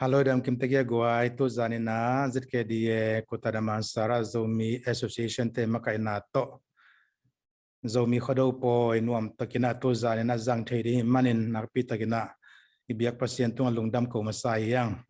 Hello, I'm Kim Tegia Guai, to Zanina, ZKDA, Kota Damansara, Zomi Association, Temakaina to Zomi Khuado po inuam takina to Zanina Zang Tedi, Manin, Narpitagina, Ibiak Pasien Tung Lungdam Ko Masayang.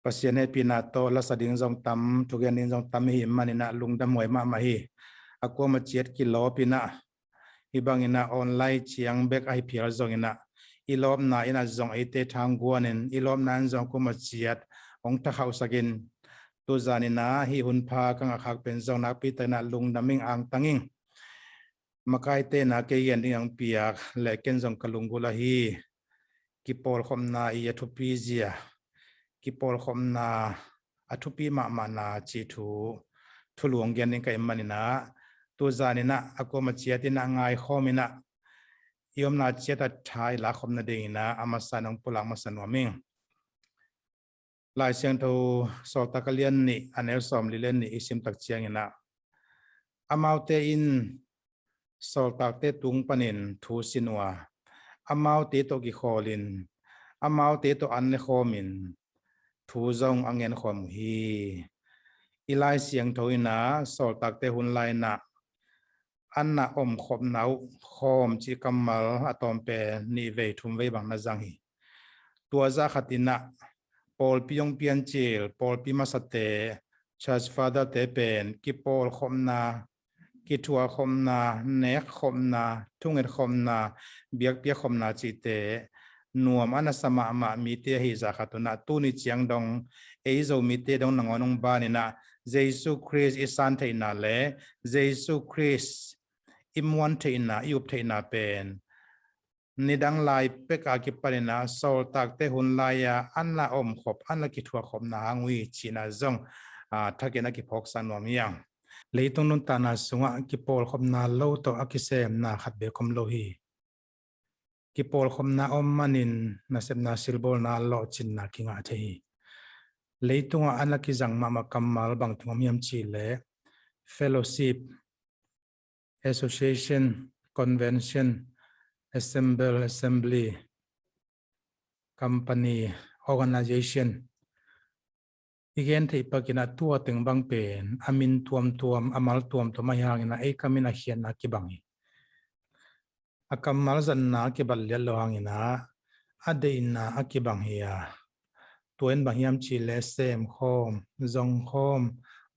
Pasien Pinato, Lasading Zong Tam, Tuganin Zong Tami, Manina Lungdam Wema Mahi, Aqua Machiet Kilo Pina, Ibangina online Chiang Bek IPL Zongina. Ilom na ina zong ite thang guanin ilom nan zong kuma chiat ong ta khau sagin tu zanina hi hun pha kang khak pen zong na pi ta na lung naming ang tanging makai te na ke yen ding ang piak le ken zong kalungula hi Kipawlkhopna I athupi zia Kipawlkhopna athupi ma na chi thu thuluang gen ning kai manina tu zanina akoma chiatina ngai khomina Yom na cheta thai la khom na ding na amasanong pulang masanwaming lai siang tho sol takalian ni anel som lilen ni isim tak chiang ina amaute in sol takte tung panin thu sinwa amaute to gi kholin amaute to anne khomin thu zong angen khom hi ilai siang tho ina sol takte hun lai na Anna khop nau khom chi kamal atom pe ni ve thum ve bang na jang hi tua za khatina pol piong pian chil pol pi masate church father te pen ki Kipawlkhopna ki thua khomna nek khomna thunget khomna biak pia khomna chi te nuam ana sama ma mi te hi za khatuna tu ni chiang dong eizo mi te dong nangonong ba ni na Jesus Christ is san theina le Jesus Christ imwan theina yup theina pen nidang lai peka ki parina sol takte hun laya anla khop anla ki thua khop na angwi china zong thakena ki phok sanwam yang leitung nun tana sunga Kipawlkhopna lo to akisem na khatbe khom lo hi Kipawlkhopna manin nasebna silbol na lo chin na kinga thehi leitunga anla ki jang mama kamal bang thungam yam chi le fellowship association convention assembly company organization igen thei pakina tua teng bang pen amin tuam amal tuam to mahangina ei kamina hian na ki bangi akamal zan na ki ballel lo hangina adeina akibang hiya tuen bangiam chi le sem khom zong khom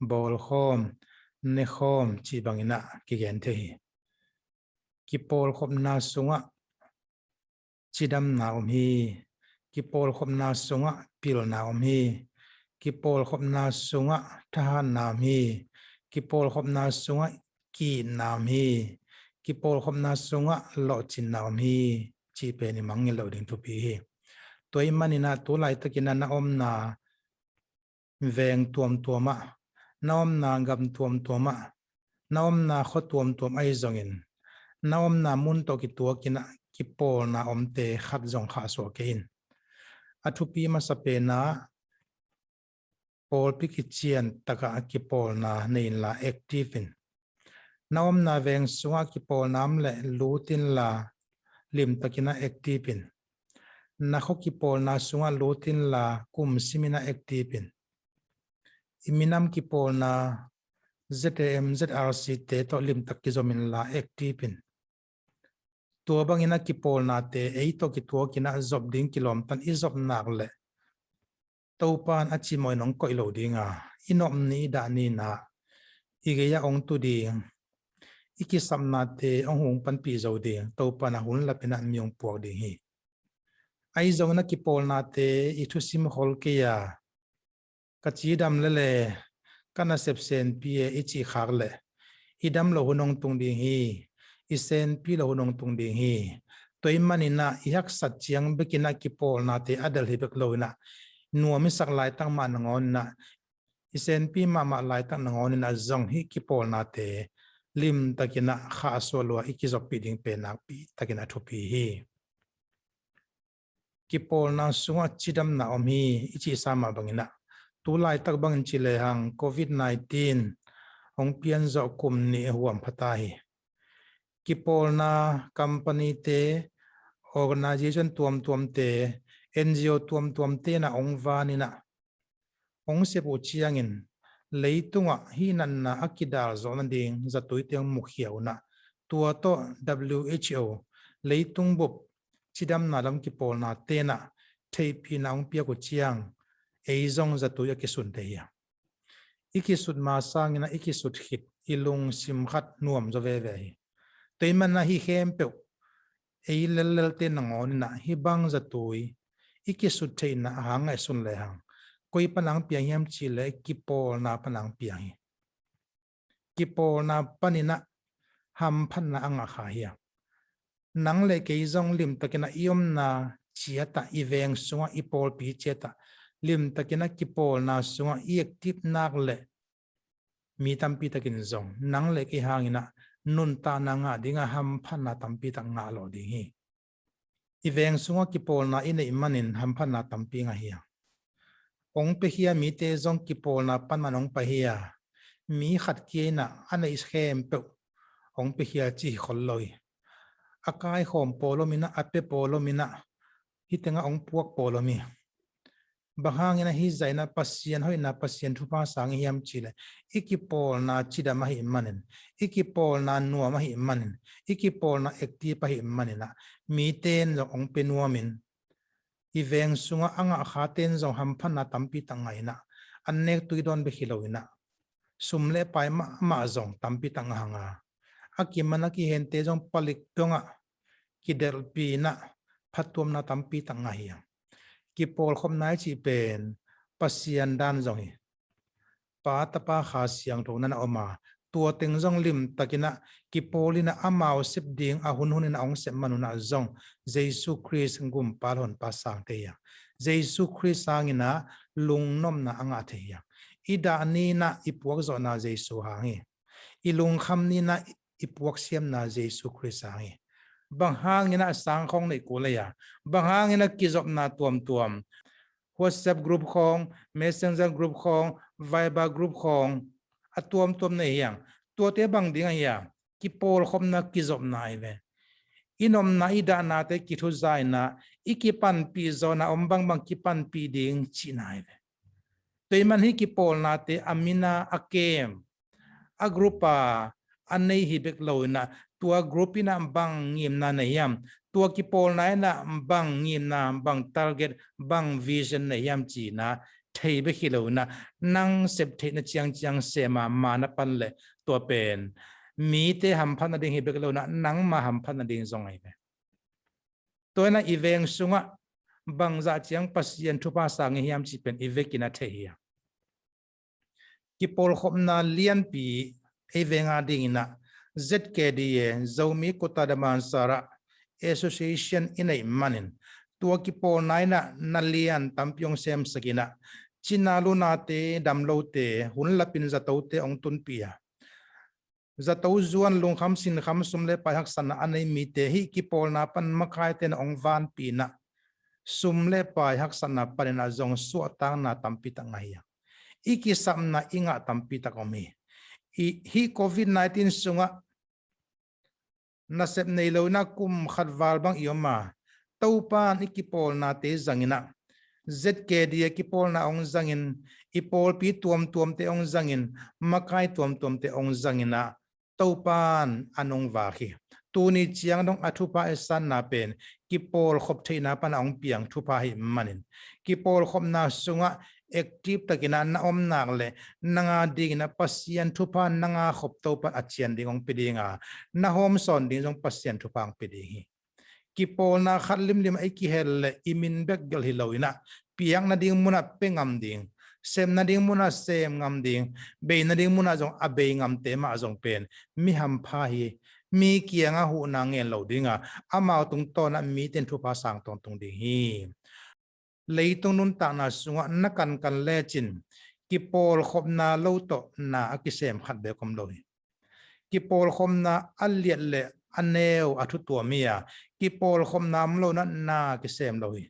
bol khom ne khom chi bangina ki gen thei Kipawlkhopna sunga chidam na hi Kipawlkhopna sunga pil na hi Kipawlkhopna sunga thahan na hi Kipawlkhopna sunga ki na hi Kipawlkhopna sunga lo chin na hi chi pe ni mangil lo ding thu pi hi toy manina tu lai takina na na veng tuama na na gam tuama na na kho tuam ai zongin na na mun to ki tu kina Kipol na te khat zong kha so kein athupi ma sapena pol pikichian taka Kipol na nein la active in na na veng sunga Kipol nam le lutin la lim takina active in na kho Kipol na sunga lutin la kum simina active in iminam Kipol na ZM ZRC te to lim takki zomin la active in tua bangina Kipol na te ei to ki tua kina zob ding kilom tan i zob nak le topan achi moi nong koi lo dinga inom ni da ni na igeya ong tu ding iki samna te ong hung pan pi zo ding topan a hun la pina myong puak ding hi ai zo na Kipol na te i thu sim hol ke ya kachi dam le kana sepsen pi e ichi khak le idam lo hunong tung ding hi isen pi lo hunong tung ding hi toy manina yak sat chiang bekina Kipol na te adal hi bek lo na nuami sak lai tang ma ngon na isen pi ma lai tang ngon na zong hi Kipol na te lim takina kha so lo ikizok pi ding pe na pi takina thupi hi Kipol na sunga chidam na hi ichi sama bangina tu lai tak bang chile hang COVID-19 ong pian zo kum ni huam phata hi Kipol na company te organization tuam te NGO tuam te na ong vani na ong se po chiangin leitunga hi nan na akidal zona ding zatui teng mukhiau na tua to WHO leitung bop chidam na lam ki pol na te na thei pi na ong pia ko chiang eizong zatui akisun te ya ikisut ma sangina ikisut hit ilung simkhat nuam zo ve ve toiman na hi hem pe ei lel te na ngon na hi bang zatui ikisut thei na hang ai sun le hang koi panang piang yam chi le kipol na panang piang hi kipol na panina ham phan na anga kha hi nang le ke zong lim takina iom na chiata iveng sunga ipol pi cheta lim takina kipol na sunga iek tip nak le mi tampi takin zong nang le ki hangina nun ta na nga dinga ham phan na tampi tak nga lo ding hi iveng sunga kipol na ine imanin ham phan na tampi nga hi ong pe hia mi te zong kipol na pan manong pa hia mi khat ke na ana is khem pe ong pe hia chi kholloi akai khom polomina ape polomina hitenga ong puak polomi bahangina hi zaina pasien hoina pasien thupa sang hiam chile ikipol na chida ma hi manen ikipol na nuwa ma hi manen ikipol na ekti pa hi manena mi ten lo ong pe nuamin iveng sunga anga khaten zo hamphan na tampi tangaina annek tuidon be hiloina sumle pai ma zong tampi tanganga akimana ki hente jong palik tonga kidel pi na phatum na tampi tangaya Kipawlkhopna chi pen pasian dan jong hi pa tapa kha siang thona na oma tua teng jong lim takina kipolina amao sip ding a hunhunin ong se manuna jong jesu christ ngum palhon pa sang te ya jesu christ sangina lungnom na anga the ya ida ni na ipuak zo na jesu hangi ilung kham ni na ipuak siam na jesu christ hangi bang hangina sang khong nei ko le ya bang hangina kizop na tuam WhatsApp group khong messenger group khong viber group khong atuam nei yang tua te bang ding ya Kipawlkhopna kizop na ive inom na ida na te kithu zai na ikipan pi zona ombang bang kipan pi ding chi na ive toiman hi kipol na te amina akem a grupa anei hi bek loina tua grupina bang ngim na nayam tua kipol na bang ngim na bang target bang vision nayam chi na thei be hilona nang sep the na chiang sema mana panle tua pen mi te ham phan na ding hi bek lona nang ma ham phan na ding zong ai be toina iveng sunga bang za chiang pasien thupa sang hiam chi pen ivekina the hi Kipawlkhopna lian pi evenga dingina ZKDA Zomi Kota Damansara Association inai manin tua kipol naina nalian tampyong sem sakina chinalu na te damlo te hunlapin zatau te ong tun pia zatau zuan lung kham sin kham sumle pahak sana anei mi te hi kipol na pan makai ten ong van pi na sumle pahak sana panena zong suatang na tampi tangaya iki samna inga tampi takomi hi COVID-19 sunga nasep nei lo na kum khatwal bang ioma topan ikipol na te zangina ZKDA kipol na ong zangin ipol pi tuam te ong zangin makai tuam te ong zangina topan anong wakhi tuni chiang dong athupa esan na pen Kipawlkhop theina pan ong piang thupa hi manin Kipawlkhopna sunga active takina na om nak le nanga ding na pasien thupa nanga khop to pa achian ding ong pidinga na hom son ding jong pasien thupa ang pidingi kipol na khatlim lim ai ki hel le imin bek gel hiloina piang na ding muna pengam ding sem na ding muna sem ngam ding be na ding muna jong abe ngam te ma jong pen mi ham pha hi mi kianga hu na ngel lo dinga ama tung to na mi ten thupa sang tong tung ding hi leitung nun ta na sunga nakan kan lechin Kipawlkhopna lo to na akisem khat be kom loi Kipawlkhopna aliat le aneu athu to mia Kipawlkhopna mlo na kisem loi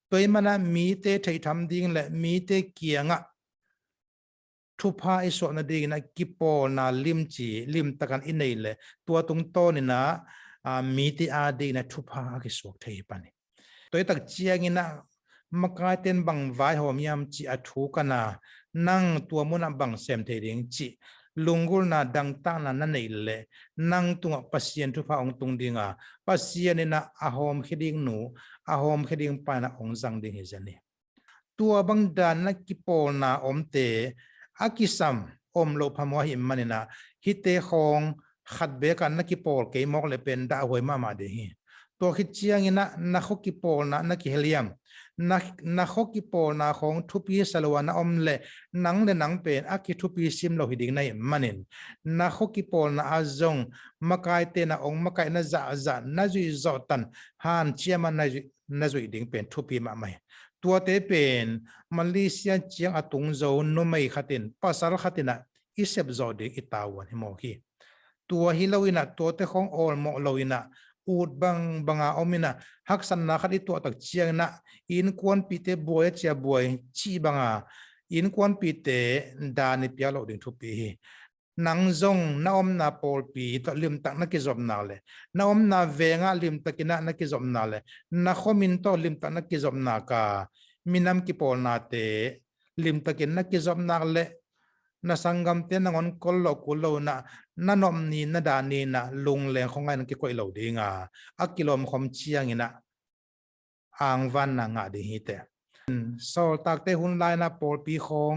toimana mi te thei tham ding le mi te kianga thupa iso na ding na Kipawl na lim takan inei le tua tung to ni na mi te a ding na thupa ki sok thei pani toi tak chiang ina มากายเต็นบังไว้หอมยามจีอัทูกันนะนั่งตัวมุนบังเซมเทดิงจีลุงกุลนาดังตั้งนั้นนั่นเองเลยนั่งตัวปัสเซียนทุพาองตุงดิงาปัสเซียนนี่นะอาหอมคิดิงหนูอาหอมคิดิงไปนะองจังดิงเฮจันนี่ตัวบังดานนักกิโปนาอมเตอากิซัมอมโลพมวหิมมันนะฮิเตคองขัดเบกันนักกิโปเกมอกเลยเป็นดาวหวยมาเดฮีตัวคิดเชียงนะนักกิโปนะนักเฮเลียมนักกิโปนาของทุปีสลวานะอมเลนังเลนังเป็นอากิทุปีซิมโลหิดิงในมันนินนักกิโปนาอาจงมากายเตนะองมากายนะจะนะจุยจอตันฮันเชียมันนะจุยดิงเป็นทุปีมาไม่ตัวเตเป็นมาเลเซียเจียงอตุงโจนนไม่ขัดินภาษาขัดินะอิเซบโจดิอิตาวันฮิโมกีตัวฮิลาวินะตัวเตของออลโมลวินะอูดบังอาอมินะฮักสันนักขัดตัวตักเชียงนะอินควนปีเตบวยเจียบวยชีบังอาอินควนปีเตดานิพิอาโลดิงทุปีนังจงนาอมนาโปลปีตลิมตักนักกิจอมนาเลนาอมนาเวงาลิมตักินะนักกิจอมนาเลนาขมินโตลิมตักนักกิจอมนากามินามกิโปลนาเตลิมตักินนักกิจอมนาเลนาสังกัมเตนังอนกอลโลกุโลนะนานอมนีนาดานีนะลุงเลงของไงนักกิโกยเหลาดีงาอักกิโลมคมเชียงอินะอ่างวันนางาดีฮิเตโซตักเตหุนไลนะโปลปีของ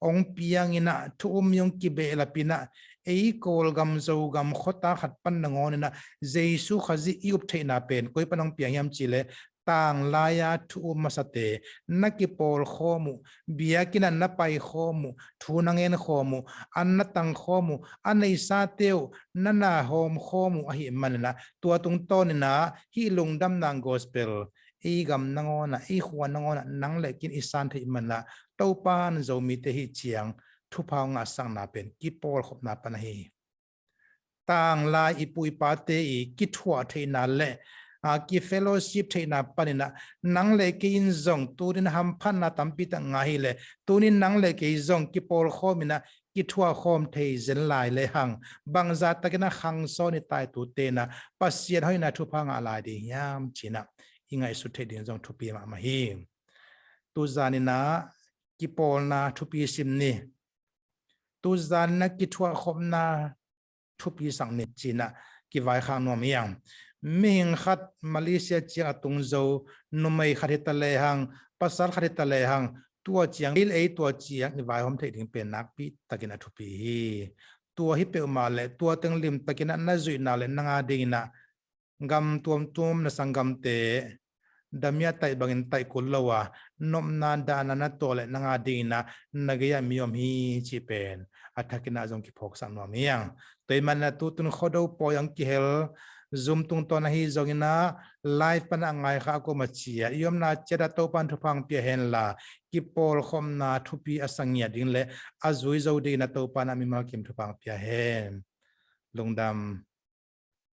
องเปียงอินะทุ่มยงกิเบลปินะเอโกลกัมโจกัมขตาขัดปันนงอนินะเจสุขจิยุบเทนาเป็นกุยปนังเปียงยามจิเลต่างลายาทุ่มมาสเตนักกิโปลข้อมูเบียกินันนับไปข้อมูทูนังเงินข้อมูอันนัตังข้อมูอันในซาเตวนันนาโฮมข้อมูอหิมันนะตัวตรงต้นนะฮิลุงดัมนางโกสเปลอีกำนังอนะอีขวานนังอนะนังเล็กินอิสานที่มันละเต้าปานโจมีเตหิเจียงทุพาวงาสังนาเป็นกิโปลขบนาปนฮีต่างลายอิปุยปาเตอีกิทัวเทนาเลกิเฟโลชิพเทนาปนินะนังเลกินซงตูนินฮัมพันนาตัมปิตังไงเลตูนินนังเลกิซงกิโปลข้อมินะกิทัวคอมเทเซนลายเลหังบางจัตตะกินะหังโซนิตายตูเตนะปัสเซียนให้นาทุพางาลายดียามจีนะอิงไงสุดเทดินซงทุปีมาฮีตูจานินะกิโปลนาทุปีซิมนีตูจานนักกิทัวคมนาทุปีสังนิจีนะกิไว้ข้างนวมยังมิงขัดมาเลเซียเจียงตุงโจนุไม่ขัดตะเลหังภาษาขัดตะเลหังตัวเจียงตัวเจียงกิไว้ผมเทถึงเป็นนักปีตะกินะทุปีตัวฮิเปอมาเลตัวตึงลิมตะกินะน่าจุยนาเลนังอาดินะกำตัวนะสังกำเตดามียไตบางอินไตกุลลวะนมนาดานานาตัวเลนังอาดินะนักยามียมฮีจีเป็นอัฐกินะจงกิพกสังนวมยังตัวมันนะตุตุนขดเอาปอยังกิเฮลzoom tung to na hi zongina live pan angai kha ko machia yom na cheda to pan thupang pia hen la kipol khomna thupi asangya ding le azui zo de na to pan ami ma kim thupang pia hen lungdam